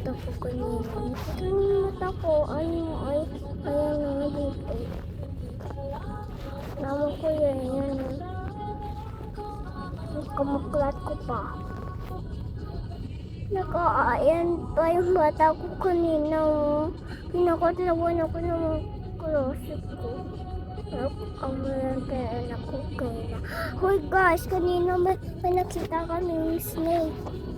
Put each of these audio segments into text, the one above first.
mata ko kanina. Yung mata ko, ay, ayan nga dito. Naman ko yan. Kamaklat ko pa. Nakaayan pa yung mata ko kanina. Pinakatlawan ako ng closet ko. Nakakamulan kaya ako kanina. Hoy guys, kanina may nakita kami yung snake.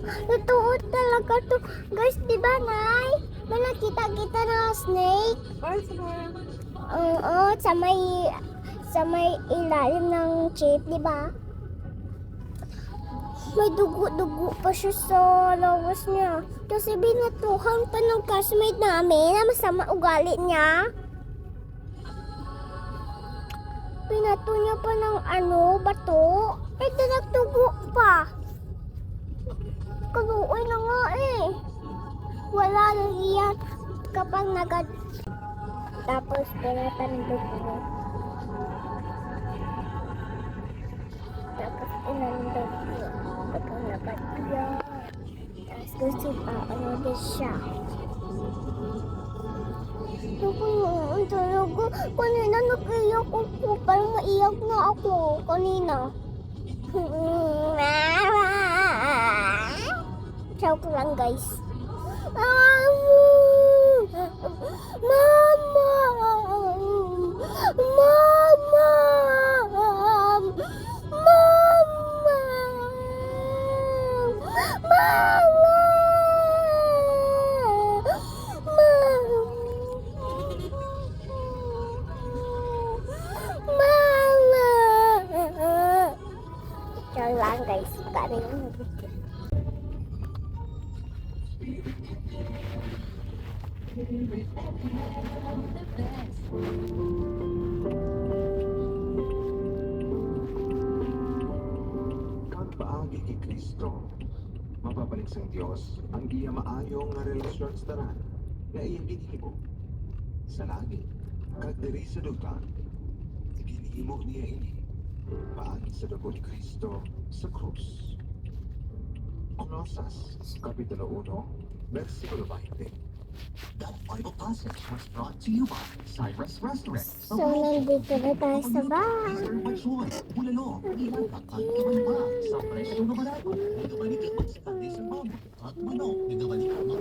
Totoo talaga to. Guys, di ba, Nay? May nakita kita na snake? Oo, sa may ilalim ng jeep, di ba? May dugo-dugo pa siya sa lawas niya. Kasi binatuhan pa ng classmate namin na masama ugali niya. Pinato niya pa ng bato. Eh, nagtugo pa. Kaluoy na nga eh. Wala na iyan kapag tapos pinatan ng dugo. Tapos inandog niya kapag nagadiyan. Tapos gusto pa din siya. Ang talaga. Kanina nag-iyak ako. Parang maiyak na ako kanina. Joke lang guys. Mama! Mama! Mama! Mama! Joke lang guys. Kami yung Pagpaagi kay Kristo, mapabalik sa Diyos ang iya maayong nga relasyon sa tanan nga iyang ginhimo sa langit kag diri sa dugang ginhimo niya ini paagi sa dugo ni Kristo sa krus. Kolosas Kapitulo 1 versikulo 20. That Bible passage was brought to you by Cyrus Restaurant. So, nandito na tayo sa bahay. Serve by Joy, Bulalo, Ilang, at iban pa sa presyo na barato. Nagabalik ang sa kandis ang bawang at manok. Nagabalik ang mga